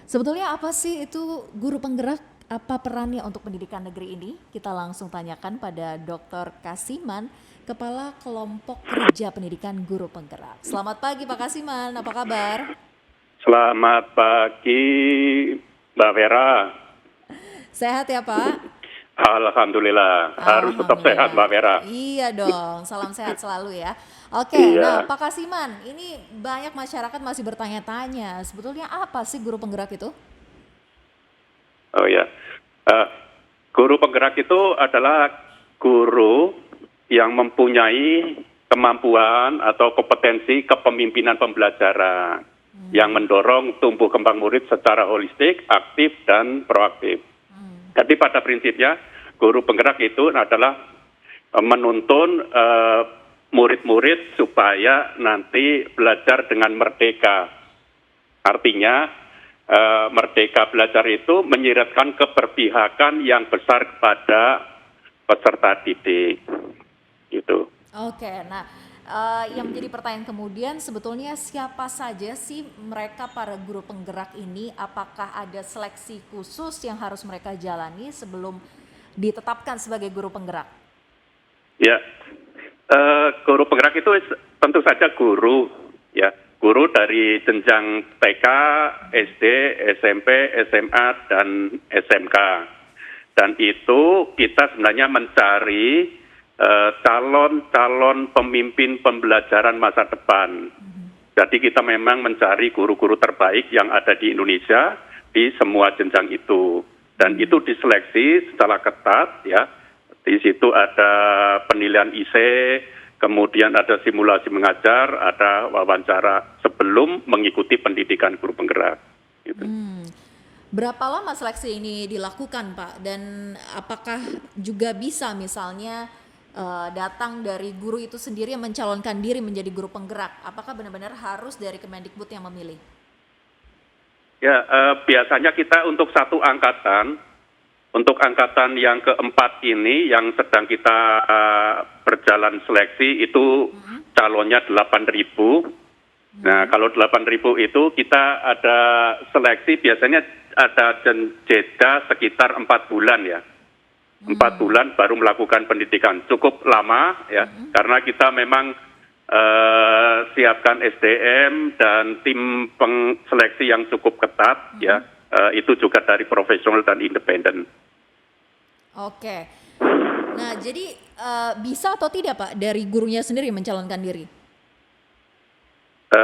Sebetulnya apa sih itu guru penggerak? Apa perannya untuk pendidikan negeri ini? Kita langsung tanyakan pada Dr. Kasiman, Kepala Kelompok Kerja Pendidikan Guru Penggerak. Selamat pagi Pak Kasiman, apa kabar? Selamat pagi, Mbak Vera. Sehat ya Pak? Alhamdulillah, harus tetap sehat, Alhamdulillah. Mbak Vera. Iya dong, salam sehat selalu ya. Oke, nah Iya, Pak Kasiman, ini banyak masyarakat masih bertanya-tanya, sebetulnya apa sih guru penggerak itu? oh ya. Eh, Guru penggerak itu adalah guru yang mempunyai kemampuan atau kompetensi kepemimpinan pembelajaran yang mendorong tumbuh kembang murid secara holistik, aktif, dan proaktif. Jadi pada prinsipnya guru penggerak itu adalah menuntun murid-murid supaya nanti belajar dengan merdeka. Artinya merdeka belajar itu menyiratkan keberpihakan yang besar kepada peserta didik. Gitu. Oke, nah yang menjadi pertanyaan kemudian sebetulnya siapa saja sih mereka para guru penggerak ini? Apakah ada seleksi khusus yang harus mereka jalani sebelum ditetapkan sebagai guru penggerak? Ya, guru penggerak itu tentu saja guru, ya, guru dari jenjang TK, SD, SMP, SMA, dan SMK. Dan itu kita sebenarnya mencari calon-calon pemimpin pembelajaran masa depan. Jadi kita memang mencari guru-guru terbaik yang ada di Indonesia di semua jenjang itu. Dan itu diseleksi secara ketat, ya. Di situ ada penilaian IC, kemudian ada simulasi mengajar, ada wawancara sebelum mengikuti pendidikan guru penggerak. Gitu. Berapa lama seleksi ini dilakukan Pak? Dan apakah juga bisa misalnya datang dari guru itu sendiri yang mencalonkan diri menjadi guru penggerak? Apakah benar-benar harus dari Kemendikbud yang memilih? Ya, biasanya kita untuk satu angkatan, untuk angkatan yang keempat ini yang sedang kita berjalan seleksi itu calonnya 8.000. Nah, kalau 8.000 itu kita ada seleksi biasanya ada jeda sekitar 4 bulan ya. 4 bulan baru melakukan pendidikan. Cukup lama ya, karena kita memang siapkan SDM dan tim seleksi yang cukup ketat ya. Itu juga dari profesional dan independen. Oke. Nah, jadi bisa atau tidak Pak dari gurunya sendiri mencalonkan diri?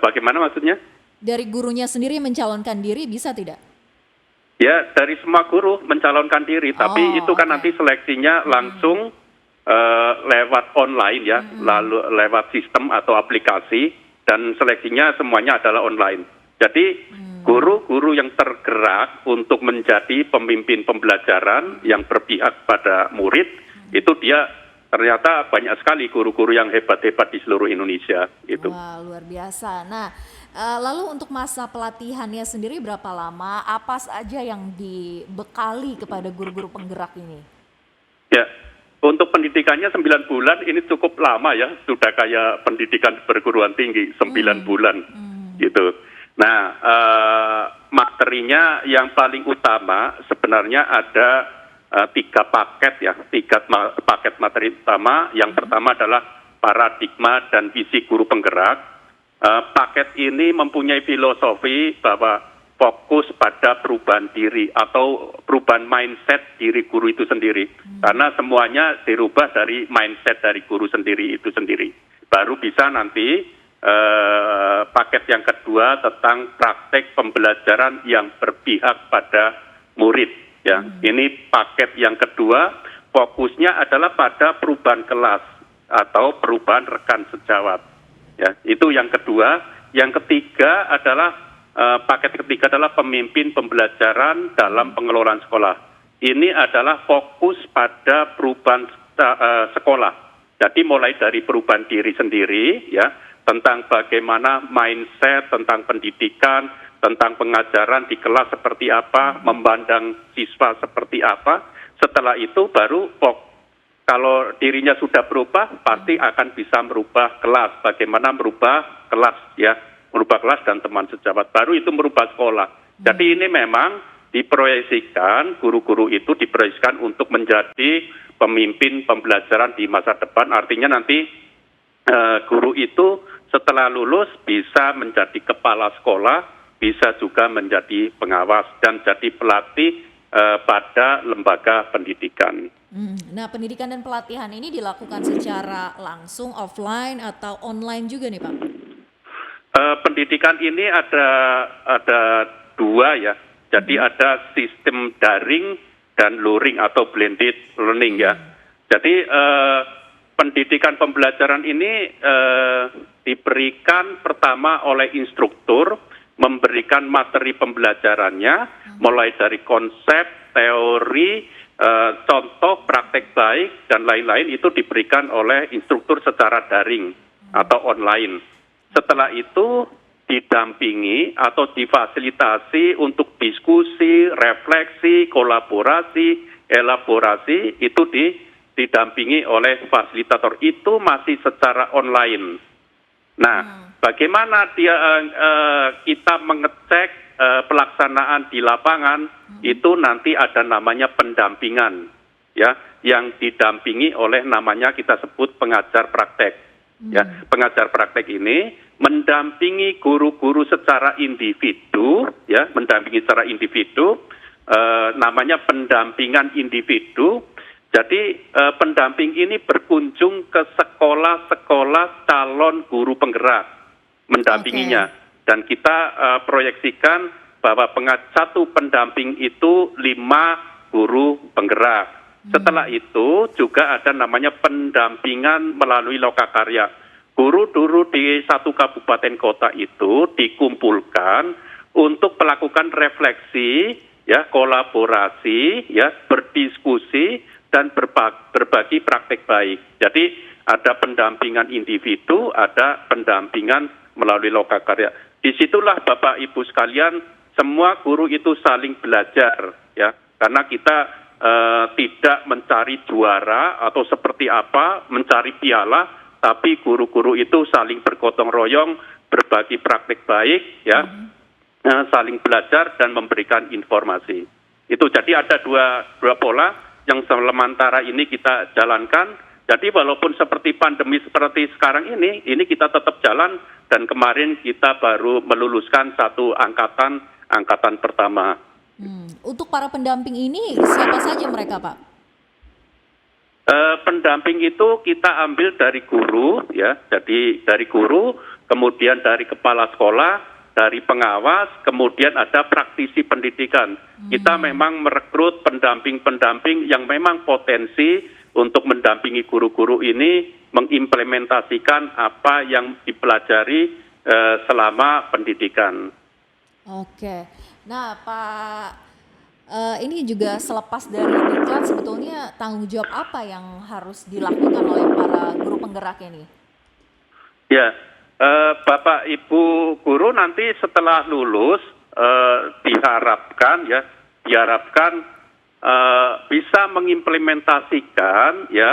Bagaimana maksudnya? Dari gurunya sendiri mencalonkan diri bisa tidak? Ya, dari semua guru mencalonkan diri, tapi itu kan oke. nanti seleksinya langsung lewat online ya, lalu lewat sistem atau aplikasi, dan seleksinya semuanya adalah online. Jadi guru-guru yang tergerak untuk menjadi pemimpin pembelajaran yang berpihak pada murid, itu dia ternyata banyak sekali guru-guru yang hebat-hebat di seluruh Indonesia. Gitu. Wah, luar biasa. Nah, lalu untuk masa pelatihannya sendiri berapa lama? Apa saja yang dibekali kepada guru-guru penggerak ini? Ya, untuk pendidikannya 9 bulan ini cukup lama ya, sudah kayak pendidikan perguruan tinggi 9 bulan gitu. Nah, materinya yang paling utama sebenarnya ada 3 paket ya, 3 paket materi utama. Yang pertama adalah paradigma dan visi guru penggerak. Paket ini mempunyai filosofi bahwa fokus pada perubahan diri atau perubahan mindset diri guru itu sendiri. Karena semuanya dirubah dari mindset dari guru sendiri itu sendiri. Baru bisa nanti paket yang kedua tentang praktek pembelajaran yang berpihak pada murid. Ya, ini paket yang kedua, fokusnya adalah pada perubahan kelas atau perubahan rekan sejawat. Ya, itu yang kedua. Yang ketiga adalah paket ketiga adalah pemimpin pembelajaran dalam pengelolaan sekolah. Ini adalah fokus pada perubahan sekolah. Jadi mulai dari perubahan diri sendiri, ya, tentang bagaimana mindset, tentang pendidikan, tentang pengajaran di kelas seperti apa, memandang siswa seperti apa. Setelah itu baru kalau dirinya sudah berubah, pasti akan bisa merubah kelas. Bagaimana merubah kelas, ya, merubah kelas dan teman sejawat. Baru itu merubah sekolah. Jadi ini memang diproyeksikan, guru-guru itu diproyeksikan untuk menjadi pemimpin pembelajaran di masa depan. Artinya nanti guru itu setelah lulus bisa menjadi kepala sekolah, bisa juga menjadi pengawas dan jadi pelatih pada lembaga pendidikan. Nah, pendidikan dan pelatihan ini dilakukan secara langsung, offline atau online juga nih Pak? Pendidikan ini ada dua ya. Jadi ada sistem daring dan luring atau blended learning ya. Jadi pendidikan pembelajaran ini diberikan pertama oleh instruktur, memberikan materi pembelajarannya, mulai dari konsep, teori, contoh, praktek baik, dan lain-lain itu diberikan oleh instruktur secara daring atau online. Setelah itu didampingi atau difasilitasi untuk diskusi, refleksi, kolaborasi, elaborasi, itu didampingi oleh fasilitator. Itu masih secara online. Nah, bagaimana kita mengecek pelaksanaan di lapangan, itu nanti ada namanya pendampingan, ya, yang didampingi oleh namanya kita sebut pengajar praktek. Ya, pengajar praktek ini mendampingi guru-guru secara individu, ya, mendampingi secara individu, namanya pendampingan individu. Jadi pendamping ini berkunjung ke sekolah-sekolah calon guru penggerak, mendampinginya. Dan kita proyeksikan bahwa satu pendamping itu 5 guru penggerak. Setelah itu juga ada namanya pendampingan melalui lokakarya. Guru-guru di satu kabupaten kota itu dikumpulkan untuk melakukan refleksi, ya, kolaborasi, ya, berdiskusi dan berbagi praktek baik. Jadi ada pendampingan individu, ada pendampingan melalui lokakarya. Disitulah Bapak Ibu sekalian, semua guru itu saling belajar, ya, karena kita tidak mencari juara atau seperti apa, mencari piala, tapi guru-guru itu saling bergotong royong, berbagi praktek baik, ya, saling belajar dan memberikan informasi. Itu jadi ada dua pola yang sementara ini kita jalankan. Jadi walaupun seperti pandemi seperti sekarang ini kita tetap jalan dan kemarin kita baru meluluskan satu angkatan pertama. Untuk para pendamping ini siapa saja mereka Pak? Pendamping itu kita ambil dari guru, ya, jadi dari guru, kemudian dari kepala sekolah, dari pengawas, kemudian ada praktisi pendidikan. Kita memang merekrut pendamping-pendamping yang memang potensi untuk mendampingi guru-guru ini mengimplementasikan apa yang dipelajari selama pendidikan. Oke, nah Pak, ini juga selepas dari diklat sebetulnya tanggung jawab apa yang harus dilakukan oleh para guru penggerak ini? Ya, Bapak Ibu guru nanti setelah lulus diharapkan bisa mengimplementasikan, ya,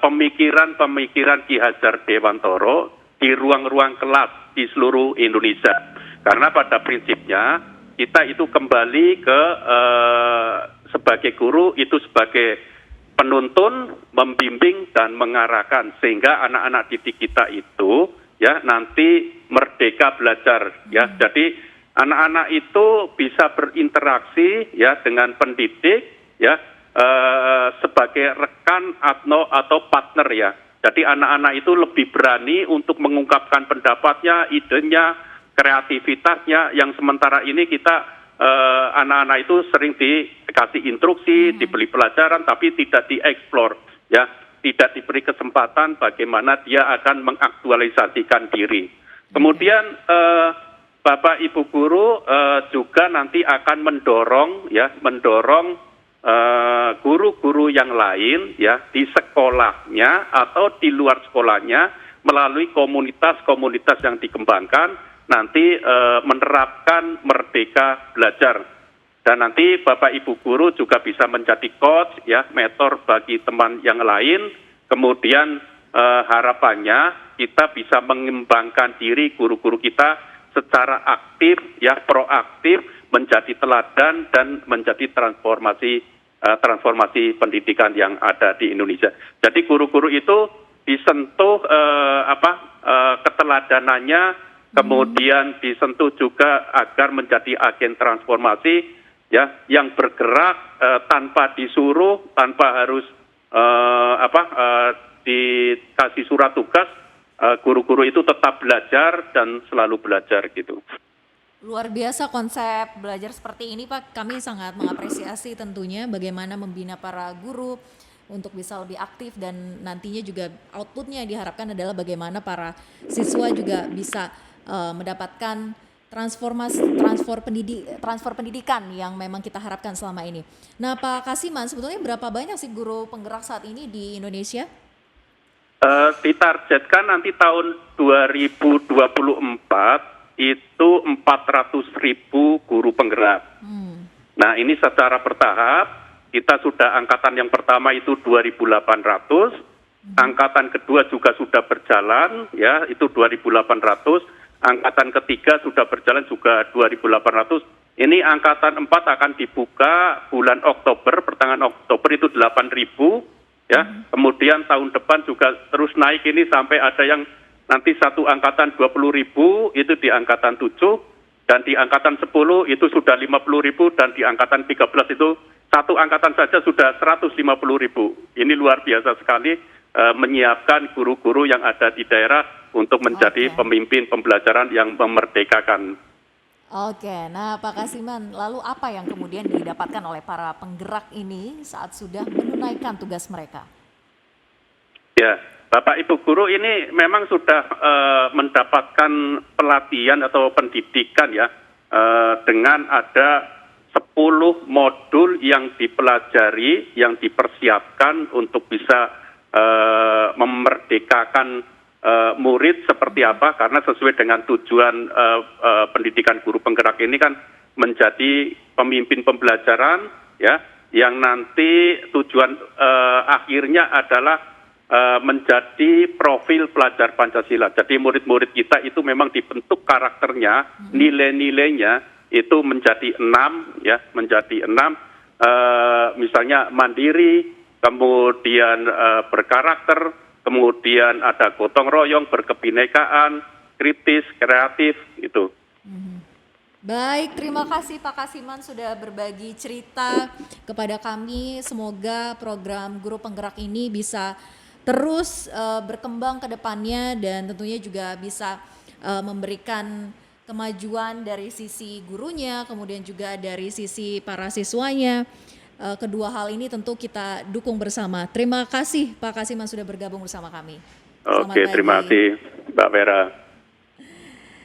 pemikiran-pemikiran Ki Hajar Dewantoro di ruang-ruang kelas di seluruh Indonesia. Karena pada prinsipnya kita itu kembali ke sebagai guru itu sebagai penuntun, membimbing dan mengarahkan sehingga anak-anak didik kita itu, ya, nanti merdeka belajar, ya. Jadi anak-anak itu bisa berinteraksi, ya, dengan pendidik, ya, sebagai rekan atau partner, ya. Jadi anak-anak itu lebih berani untuk mengungkapkan pendapatnya, idenya, kreativitasnya, yang sementara ini kita anak-anak itu sering dikasih instruksi, diberi pelajaran, tapi tidak dieksplor, ya, tidak diberi kesempatan bagaimana dia akan mengaktualisasikan diri. Kemudian Bapak Ibu guru juga nanti akan mendorong guru-guru yang lain, ya, di sekolahnya atau di luar sekolahnya melalui komunitas-komunitas yang dikembangkan nanti menerapkan merdeka belajar. Dan nanti Bapak Ibu guru juga bisa menjadi coach, ya, mentor bagi teman yang lain. Kemudian harapannya kita bisa mengembangkan diri guru-guru kita secara aktif, ya proaktif, menjadi teladan dan menjadi transformasi pendidikan yang ada di Indonesia. Jadi guru-guru itu disentuh keteladanannya, kemudian disentuh juga agar menjadi agen transformasi, ya, yang bergerak tanpa disuruh, tanpa harus dikasih surat tugas. Guru-guru itu tetap belajar dan selalu belajar gitu. Luar biasa konsep belajar seperti ini Pak, kami sangat mengapresiasi tentunya bagaimana membina para guru untuk bisa lebih aktif dan nantinya juga outputnya diharapkan adalah bagaimana para siswa juga bisa mendapatkan transfer pendidikan yang memang kita harapkan selama ini. Nah Pak Kasiman, sebetulnya berapa banyak sih guru penggerak saat ini di Indonesia? Ditargetkan nanti tahun 2024 itu 400.000 guru penggerak. Nah ini secara bertahap, kita sudah angkatan yang pertama itu 2.800, angkatan kedua juga sudah berjalan, ya itu 2.800, angkatan ketiga sudah berjalan juga 2.800. Ini angkatan 4 akan dibuka bulan Oktober, pertengahan Oktober itu 8.000, ya. Kemudian tahun depan juga terus naik ini sampai ada yang nanti satu angkatan 20.000 itu di angkatan 7, dan di angkatan 10 itu sudah 50.000, dan di angkatan 13 itu satu angkatan saja sudah 150.000. Ini luar biasa sekali menyiapkan guru-guru yang ada di daerah untuk menjadi pemimpin pembelajaran yang memerdekakan. Oke, nah Pak Kasiman, lalu apa yang kemudian didapatkan oleh para penggerak ini saat sudah menunaikan tugas mereka? Ya, Bapak Ibu guru ini memang sudah mendapatkan pelatihan atau pendidikan, ya, dengan ada 10 modul yang dipelajari, yang dipersiapkan untuk bisa memerdekakan murid seperti apa, karena sesuai dengan tujuan pendidikan guru penggerak ini kan menjadi pemimpin pembelajaran, ya, yang nanti tujuan akhirnya adalah menjadi profil pelajar Pancasila. Jadi murid-murid kita itu memang dibentuk karakternya, nilai-nilainya itu menjadi 6, ya, menjadi 6. Misalnya mandiri, kemudian berkarakter, kemudian ada gotong royong, berkebinekaan, kritis, kreatif, gitu. Baik, terima kasih Pak Kasiman sudah berbagi cerita kepada kami. Semoga program Guru Penggerak ini bisa terus berkembang ke depannya dan tentunya juga bisa memberikan kemajuan dari sisi gurunya, kemudian juga dari sisi para siswanya. Kedua hal ini tentu kita dukung bersama. Terima kasih Pak Kasiman sudah bergabung bersama kami. Oke, terima kasih Mbak Vera.